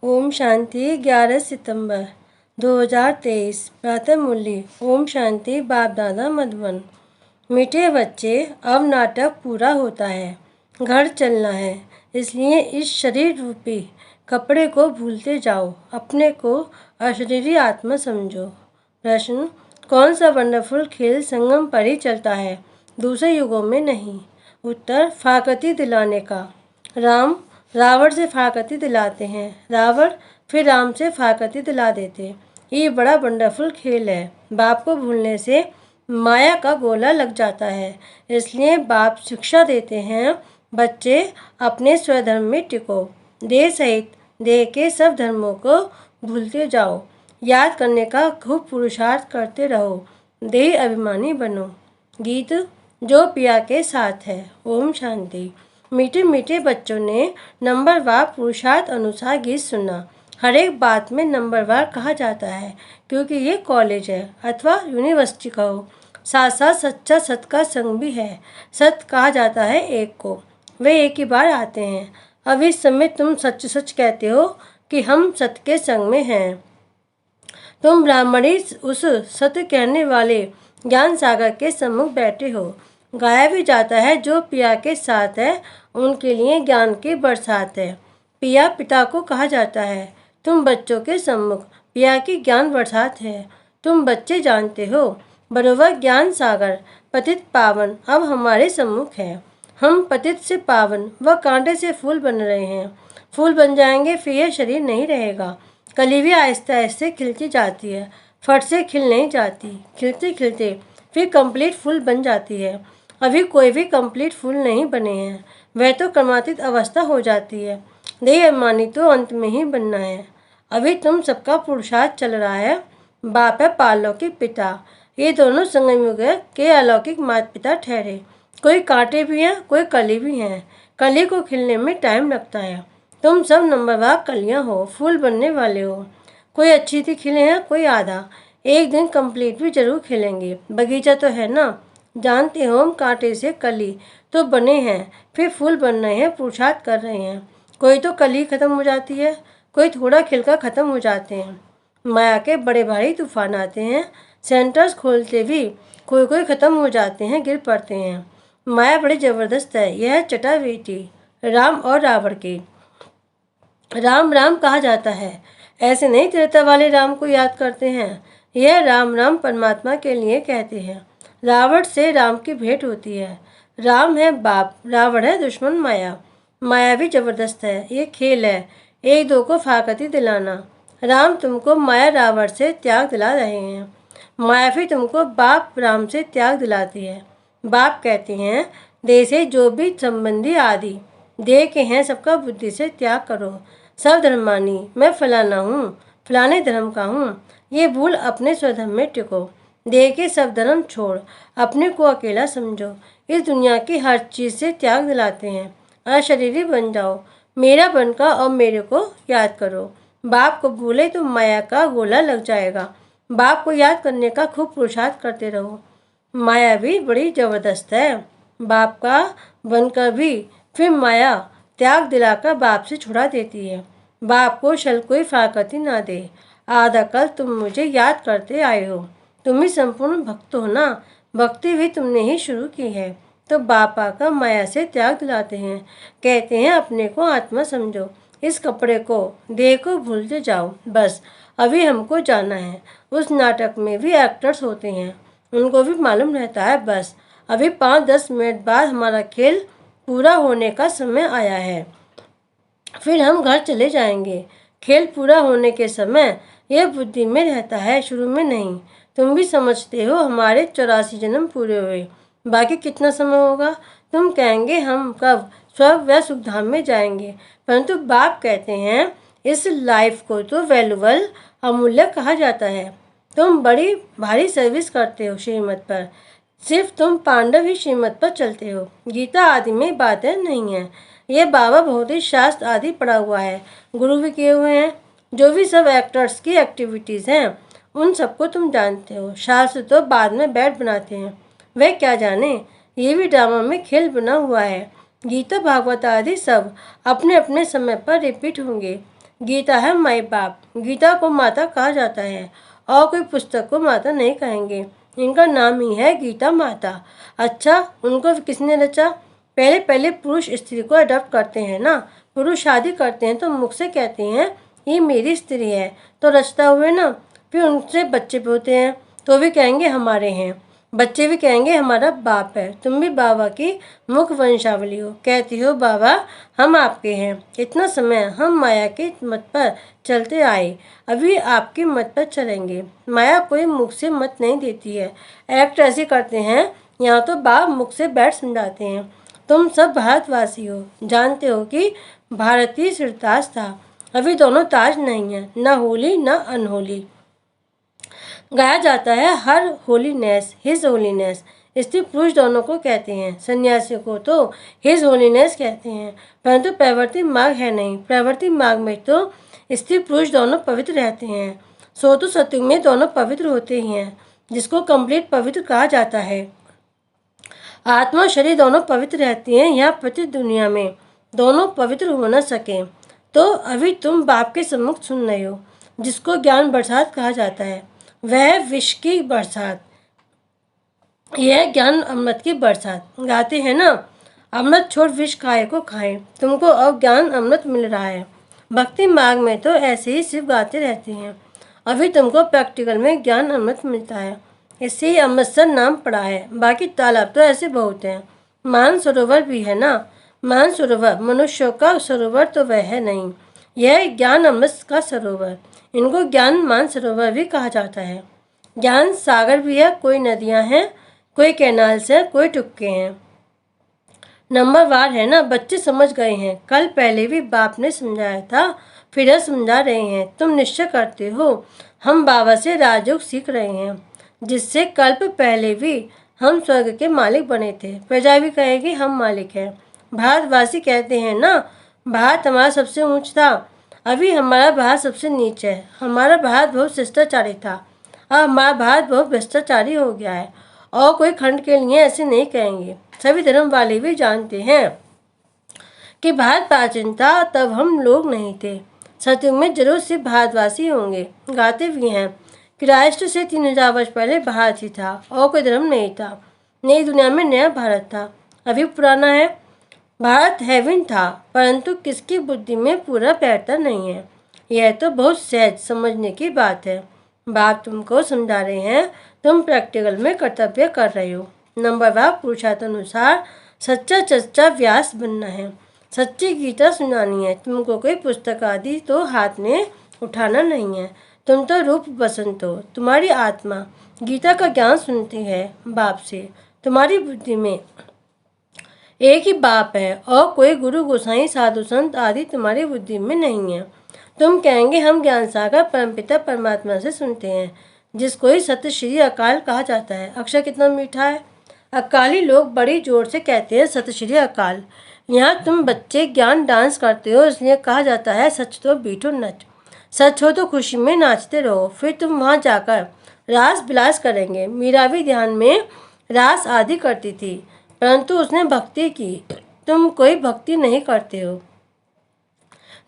ओम शांति 11 सितंबर 2023 प्रातः मुरली। ओम शांति बाप दादा मधुबन। मीठे बच्चे, अब नाटक पूरा होता है, घर चलना है, इसलिए इस शरीर रूपी कपड़े को भूलते जाओ, अपने को अशरीरी आत्मा समझो। प्रश्न: कौन सा वंडरफुल खेल संगम पर ही चलता है, दूसरे युगों में नहीं? उत्तर: फाकती दिलाने का। राम रावण से फाकती दिलाते हैं, रावण फिर राम से फाकती दिला देते। ये बड़ा वंडरफुल खेल है। बाप को भूलने से माया का गोला लग जाता है, इसलिए बाप शिक्षा देते हैं, बच्चे अपने स्वधर्म में टिको, देह सहित देह के सब धर्मों को भूलते जाओ, याद करने का खूब पुरुषार्थ करते रहो, देह अभिमानी बनो। गीत जो पिया के साथ है। ओम शांति। मीठे मीठे बच्चों ने नंबरवार पुरुषार्थ अनुसार गीत सुना। हर एक बात में नंबरवार कहा जाता है, क्योंकि ये कॉलेज है अथवा यूनिवर्सिटी कहो। साथ साथ सच्चा सत का संग भी है। सत कहा जाता है एक को, वे एक ही बार आते हैं। अब इस समय तुम सच सच कहते हो कि हम सत के संग में हैं। तुम ब्राह्मणी उस सत्य कहने वाले ज्ञान सागर के सम्मुख बैठे हो। गाया भी जाता है, जो पिया के साथ है उनके लिए ज्ञान की बरसात है। पिया पिता को कहा जाता है, तुम बच्चों के सम्मुख पिया की ज्ञान बरसात है। तुम बच्चे जानते हो, बरोबर ज्ञान सागर पतित पावन अब हमारे सम्मुख है। हम पतित से पावन व कांटे से फूल बन रहे हैं। फूल बन जाएंगे, फिर यह शरीर नहीं रहेगा। कली भी आहिस्ते आहिस्ते खिलती जाती है, फट से खिल नहीं जाती। खिलते खिलते फिर कंप्लीट फूल बन जाती है। अभी कोई भी कंप्लीट फूल नहीं बने हैं, वह तो क्रमातीत अवस्था हो जाती है। देह अभिमानी तो अंत में ही बनना है। अभी तुम सबका पुरुषार्थ चल रहा है। बाप है पारलौकिक पिता, ये दोनों संगम युग के अलौकिक माता पिता ठहरे। कोई कांटे भी हैं, कोई कली भी हैं। कली को खिलने में टाइम लगता है। तुम सब नंबरवार कलियां हो, फूल बनने वाले हो। कोई अच्छी थी खिले हैं, कोई आधा। एक दिन कंप्लीट भी जरूर खिलेंगे। बगीचा तो है ना, जानते हो, हम कांटे से कली तो बने हैं, फिर फूल बन रहे हैं, पुरुषार्थ कर रहे हैं। कोई तो कली खत्म हो जाती है, कोई थोड़ा खिलकर खत्म हो जाते हैं। माया के बड़े भारी तूफान आते हैं, सेंटर्स खोलते भी कोई कोई खत्म हो जाते हैं, गिर पड़ते हैं। माया बड़ी जबरदस्त है। यह है चटा बेटी राम और रावण की। राम राम कहा जाता है, ऐसे नहीं त्रेता वाले राम को याद करते हैं। यह राम राम परमात्मा के लिए कहते हैं। रावण से राम की भेंट होती है। राम है बाप, रावण है दुश्मन माया। माया भी जबरदस्त है, ये खेल है एक दो को फाकती दिलाना। राम तुमको माया रावण से त्याग दिला रहे हैं, माया भी तुमको बाप राम से त्याग दिलाती है। बाप कहते हैं, देह से जो भी संबंधी आदि देह के हैं, सबका बुद्धि से त्याग करो। सब धर्मानी, मैं फलाना हूँ, फलाने धर्म का हूँ, ये भूल अपने स्वधर्म में टिको। देह के सब धर्म छोड़ अपने को अकेला समझो। इस दुनिया की हर चीज़ से त्याग दिलाते हैं। अशरीरी बन जाओ, मेरा बनकर और मेरे को याद करो। बाप को भूले तो माया का गोला लग जाएगा। बाप को याद करने का खूब पुरुषार्थ करते रहो। माया भी बड़ी जबरदस्त है। बाप का बनकर भी फिर माया त्याग दिलाकर बाप से छुड़ा देती है। बाप को शल कोई फाकती ना दे। आधा कल तुम मुझे याद करते आए हो, तुम ही संपूर्ण भक्त हो ना। भक्ति भी तुमने ही शुरू की है। तो बाप आकर माया से त्याग दिलाते हैं, कहते हैं अपने को आत्मा समझो। इस कपड़े को देह को भूलते जाओ, बस अभी हमको जाना है। उस नाटक में भी एक्टर्स होते हैं, उनको भी मालूम रहता है, बस अभी 5-10 मिनट बाद हमारा खेल पूरा होने का समय आया है, फिर हम घर चले जाएंगे। खेल पूरा होने के समय यह बुद्धि में रहता है, शुरू में नहीं। तुम भी समझते हो हमारे 84 जन्म पूरे हुए, बाकी कितना समय होगा। तुम कहेंगे हम कब स्वर्ग व सुखधाम में जाएंगे, परंतु बाप कहते हैं इस लाइफ को तो वैल्यूबल अमूल्य कहा जाता है। तुम बड़ी भारी सर्विस करते हो श्रीमत पर, सिर्फ तुम पांडव ही श्रीमत पर चलते हो। गीता आदि में बातें नहीं है। ये बाबा भौतिक शास्त्र आदि पढ़ा हुआ है, गुरु भी किए हुए हैं। जो भी सब एक्टर्स की एक्टिविटीज़ हैं, उन सबको तुम जानते हो। शास्त्र तो बाद में बैठ बनाते हैं, वे क्या जाने, ये भी ड्रामा में खेल बना हुआ है। गीता भागवत आदि सब अपने अपने समय पर रिपीट होंगे। गीता है माई बाप। गीता को माता कहा जाता है और कोई पुस्तक को माता नहीं कहेंगे। इनका नाम ही है गीता माता। अच्छा, उनको किसने रचा? पहले पहले पुरुष स्त्री को अडॉप्ट करते हैं ना। पुरुष शादी करते हैं तो मुख से कहते हैं ये मेरी स्त्री है, तो रचता हुए ना। फिर उनसे बच्चे भी होते हैं तो भी कहेंगे हमारे हैं। बच्चे भी कहेंगे हमारा बाप है। तुम भी बाबा की मुख वंशावली हो, कहती हो बाबा हम आपके हैं। इतना समय हम माया के मत पर चलते आए, अभी आपकी मत पर चलेंगे। माया कोई मुख से मत नहीं देती है, एक्ट ऐसे करते हैं। यहाँ तो बाप मुख से बैठ समझाते हैं। तुम सब भारतवासी हो, जानते हो कि भारतीय सिरताज था, अभी दोनों ताज नहीं है, न होली न अनहोली। गाया जाता है हर होलीनेस, हिज होलीनेस। स्त्री पुरुष दोनों को कहते हैं। सन्यासी को तो हिज होलीनेस कहते हैं, परंतु प्रवृत्ति मार्ग है नहीं। प्रवृत्ति मार्ग में तो स्त्री पुरुष दोनों पवित्र रहते हैं। सो तो सत्युग में दोनों पवित्र होते ही हैं, जिसको कंप्लीट पवित्र कहा जाता है। आत्मा शरीर दोनों पवित्र रहती हैं। यहाँ प्रति दुनिया में दोनों पवित्र हो न सके तो अभी तुम बाप के सम्मुख सुन रहे हो, जिसको ज्ञान बरसात कहा जाता है। वह विष की बरसात, यह ज्ञान अमृत की बरसात। गाते हैं ना, अमृत छोड़ विष खाए को खाएं। तुमको अब ज्ञान अमृत मिल रहा है। भक्ति मार्ग में तो ऐसे ही सिर्फ गाते रहते हैं, अभी तुमको प्रैक्टिकल में ज्ञान अमृत मिलता है। इससे ही अमृतसर नाम पड़ा है। बाकी तालाब तो ऐसे बहुत हैं। मान सरोवर भी है ना। मान सरोवर मनुष्यों का सरोवर तो वह है नहीं, यह ज्ञान अमृत का सरोवर। इनको ज्ञान मान सरोवर भी कहा जाता है। ज्ञान सागर भी है, कोई नदियां हैं, कोई कैनाल्स हैं, कोई टुक्के हैं। नंबरवार है ना। बच्चे समझ गए हैं, कल पहले भी बाप ने समझाया था, फिर समझा रहे हैं। तुम निश्चय करते हो हम बाबा से राजयोग सीख रहे हैं, जिससे कल्प पहले भी हम स्वर्ग के मालिक बने थे। प्रजा भी कहेगी हम मालिक हैं। भारतवासी कहते हैं ना, भारत हमारा सबसे ऊंच था, अभी हमारा भारत सबसे नीच है। हमारा भारत बहुत शिष्टाचारी था, अब हमारा भारत बहुत भ्रष्टाचारी हो गया है। और कोई खंड के लिए ऐसे नहीं कहेंगे। सभी धर्म वाले भी जानते हैं कि भारत प्राचीन था, तब हम लोग नहीं थे। सतयुग में जरूर सिर्फ भारतवासी होंगे। गाते भी हैं कि राष्ट्र से 3000 वर्ष पहले भारत ही था और कोई धर्म नहीं था। नई दुनिया में नया भारत था, अभी पुराना है। भारत हेवन था, परंतु किसकी बुद्धि में पूरा बैठता नहीं है। यह तो बहुत सहज समझने की बात है। बाप तुमको समझा रहे हैं, तुम प्रैक्टिकल में कर्तव्य कर रहे हो। नंबरवार पुरुषार्थानुसार सच्चा चच्चा व्यास बनना है, सच्ची गीता सुनानी है। तुमको कोई पुस्तक आदि तो हाथ में उठाना नहीं है। तुम तो रूप बसंत हो। तुम्हारी आत्मा गीता का ज्ञान सुनती है बाप से। तुम्हारी बुद्धि में एक ही बाप है और कोई गुरु गोसाई साधु संत आदि तुम्हारी बुद्धि में नहीं है। तुम कहेंगे हम ज्ञान सागर परमपिता परमात्मा से सुनते हैं, जिसको ही सत्य श्री अकाल कहा जाता है। अक्षर कितना मीठा है। अकाली लोग बड़ी जोर से कहते हैं सत्य श्री अकाल। यहाँ तुम बच्चे ज्ञान डांस करते हो, इसलिए कहा जाता है सच तो बीठो नच। सच हो तो खुशी में नाचते रहो, फिर तुम वहाँ जाकर रास विलास करेंगे। मीरा भी ध्यान में रास आदि करती थी, परंतु उसने भक्ति की। तुम कोई भक्ति नहीं करते हो।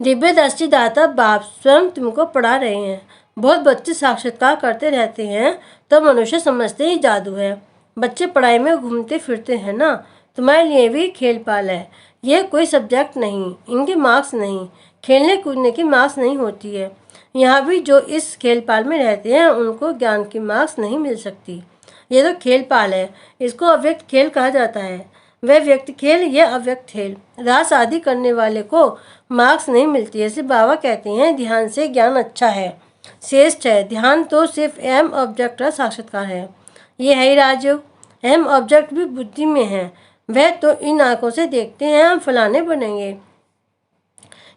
दिव्य दृष्टि दाता बाप स्वयं तुमको पढ़ा रहे हैं। बहुत बच्चे साक्षात्कार करते रहते हैं तो मनुष्य समझते ही जादू है। बच्चे पढ़ाई में घूमते फिरते हैं ना, तुम्हारे लिए भी खेल पाल है। यह कोई सब्जेक्ट नहीं, इनके मार्क्स नहीं, खेलने कूदने की मार्क्स नहीं होती है। यहाँ भी जो इस खेल पाल में रहते हैं उनको ज्ञान की मार्क्स नहीं मिल सकती। ये तो खेल पाल है, इसको अव्यक्त खेल कहा जाता है। वह व्यक्त खेल, यह अव्यक्त खेल। रास आदि करने वाले को मार्क्स नहीं मिलती है। सिर्फ बाबा कहते हैं ध्यान से ज्ञान अच्छा है, श्रेष्ठ है। ध्यान तो सिर्फ एम ऑब्जेक्ट का साक्षात्कार है। ये है ही राजयोग। एम ऑब्जेक्ट भी बुद्धि में है। वह तो इन आंखों से देखते हैं हम फलाने बनेंगे।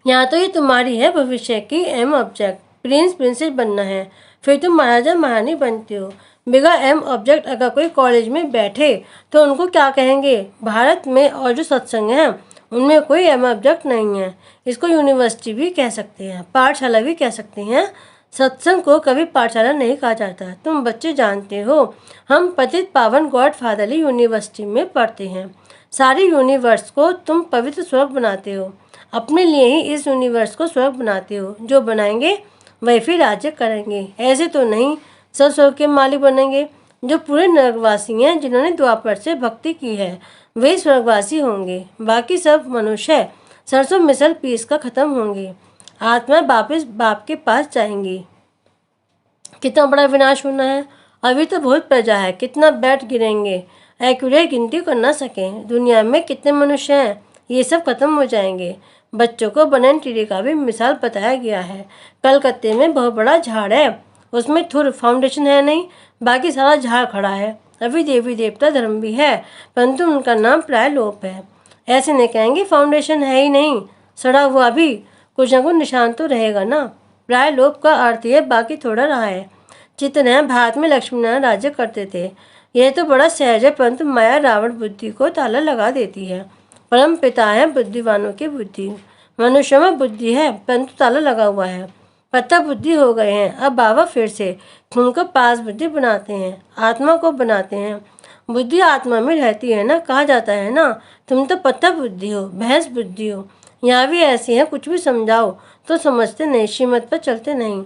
यहाँ तो ये तुम्हारी है भविष्य की एम ऑब्जेक्ट। प्रिंस प्रिंसेस बनना है, फिर तुम महाराजा महारानी बनते हो। बिगा एम ऑब्जेक्ट अगर कोई कॉलेज में बैठे तो उनको क्या कहेंगे? भारत में और जो सत्संग हैं उनमें कोई एम ऑब्जेक्ट नहीं है। इसको यूनिवर्सिटी भी कह सकते हैं, पाठशाला भी कह सकते हैं। सत्संग को कभी पाठशाला नहीं कहा जाता। तुम बच्चे जानते हो हम पतित पावन गॉड फादरली यूनिवर्सिटी में पढ़ते हैं। सारी यूनिवर्स को तुम पवित्र स्वर्ग बनाते हो। अपने लिए ही इस यूनिवर्स को स्वर्ग बनाते हो। जो बनाएंगे वही फिर राज्य करेंगे। ऐसे तो नहीं सब स्वर्ग के मालिक बनेंगे। जो पूरे नरकवासी हैं, जिन्होंने द्वापर से भक्ति की है, वे स्वर्गवासी होंगे। बाकी सब मनुष्य सरसों मिसल पीस का खत्म होंगे। आत्मा वापस बाप के पास जाएंगी। कितना बड़ा विनाश होना है। अभी तो बहुत प्रजा है, कितना बैठ गिरेंगे, एक्यूरेट गिनती कर ना सकें। दुनिया में कितने मनुष्य हैं, ये सब खत्म हो जाएंगे। बच्चों को बनन टीरी का भी मिसाल बताया गया है। कलकत्ते में बहुत बड़ा झाड़ है, उसमें थुर फाउंडेशन है नहीं, बाकी सारा झाड़ खड़ा है। अभी देवी देवता धर्म भी है, परंतु उनका नाम प्राय लोप है। ऐसे नहीं कहेंगे फाउंडेशन है ही नहीं, सड़ा हुआ भी कुछ न कुछ निशान तो रहेगा ना। प्राय लोप का अर्थ है बाकी थोड़ा रहा है। चित्तनारायण भारत में लक्ष्मी नारायण राज्य करते थे। यह तो बड़ा सहज है, परंतु माया रावण बुद्धि को ताला लगा देती है। परम पिता है बुद्धिवानों की बुद्धि। मनुष्य में बुद्धि है, परंतु ताला लगा हुआ है। पत्ता बुद्धि हो गए हैं। अब बाबा फिर से खून को पास बुद्धि बनाते हैं, आत्मा को बनाते हैं। बुद्धि आत्मा में रहती है ना, कहा जाता है ना, तुम तो पत्ता बुद्धि हो, भैंस बुद्धि हो। यहाँ भी ऐसी है, कुछ भी समझाओ तो समझते नहीं, श्रीमत पर चलते नहीं।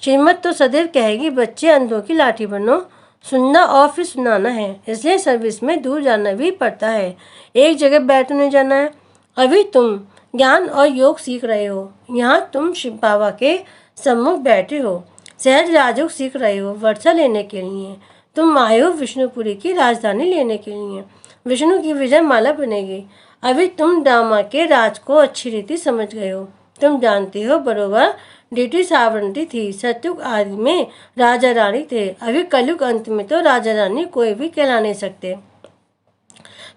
श्रीमत तो सदैव कहेगी बच्चे अंधों की लाठी बनो, सुनना और फिर सुनाना है। इसलिए सर्विस में दूर जाना भी पड़ता है, एक जगह बैठ नहीं जाना है। अभी तुम ज्ञान और योग सीख रहे हो, यहाँ तुम शिव बाबा के सम्मुख बैठे हो। सहज राजयोग सीख रहे हो वर्षा लेने के लिए। तुम आए हो विष्णुपुरी की राजधानी लेने के लिए। विष्णु की विजय माला बनेगी। अभी तुम डामा के राज को अच्छी रीति समझ गए हो। तुम जानते हो बरोबर ड्यूटी सावरंटी थी। सतयुग आदि में राजा रानी थे, अभी कलयुग अंत में तो राजा रानी कोई भी कहला नहीं सकते,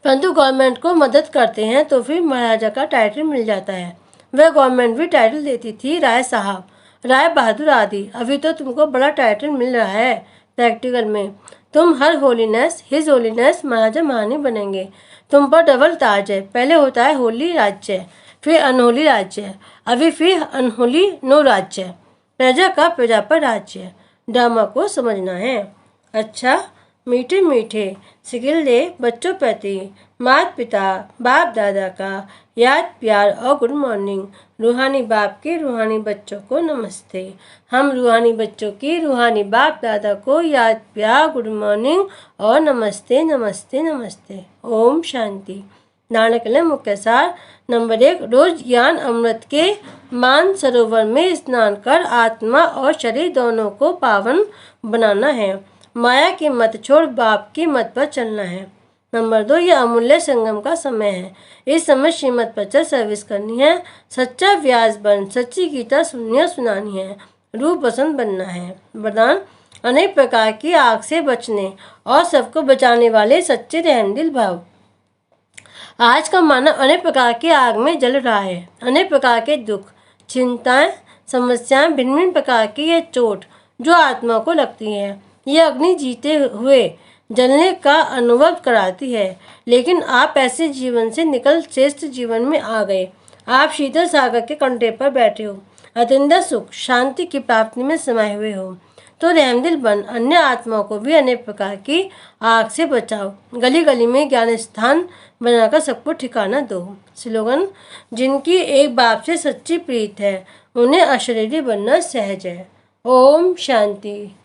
परंतु गवर्नमेंट को मदद करते हैं तो फिर महाराजा का टाइटल मिल जाता है। वह गवर्नमेंट भी टाइटल देती थी राय साहब, राय बहादुर आदि। अभी तो तुमको बड़ा टाइटल मिल रहा है प्रैक्टिकल में। तुम हर होलीनेस हिज होलीनेस महाराजा महारानी बनेंगे। तुम पर डबल ताज है, पहले होता है होली राज्य, फिर अनहोली राज्य, अभी फिर अनहोली नो राज्य। प्रजा का प्रजा पर राज्य। ड्रामा को समझना है। अच्छा, मीठे मीठे सिगिल दे बच्चों प्रति माता पिता बाप दादा का याद प्यार और गुड मॉर्निंग। रूहानी बाप के रूहानी बच्चों को नमस्ते। हम रूहानी बच्चों की रूहानी बाप दादा को याद प्यार गुड मॉर्निंग और नमस्ते नमस्ते नमस्ते। ओम शांति। नानक मुख्य सार नंबर 1, रोज ज्ञान अमृत के मान सरोवर में स्नान कर आत्मा और शरीर दोनों को पावन बनाना है। माया की मत छोड़ बाप की मत पर चलना है। नंबर 2, यह अमूल्य संगम का समय है। इस समय श्रीमत पर चल सर्विस करनी है। सच्चा व्यास बन सच्ची गीता सुननी सुनानी है। रूप पसंद बनना है। वरदान, अनेक प्रकार की आग से बचने और सबको बचाने वाले सच्चे रहमदिल भाव। आज का मानव अनेक प्रकार की आग में जल रहा है। अनेक प्रकार के दुख, चिंताएं, समस्याएं, भिन्न भिन्न प्रकार की ये चोट जो आत्मा को लगती है, ये अग्नि जीते हुए जलने का अनुभव कराती है। लेकिन आप ऐसे जीवन से निकल श्रेष्ठ जीवन में आ गए। आप शीतल सागर के कंठे पर बैठे हो, अत्यंत सुख शांति की प्राप्ति में समाये हुए हो। तो रहमदिल बन अन्य आत्माओं को भी अनेक प्रकार की आग से बचाओ। गली गली में ज्ञान स्थान बनाकर सबको ठिकाना दो। स्लोगन, जिनकी एक बाप से सच्ची प्रीत है उन्हें अशरीरी बनना सहज है। ओम शांति।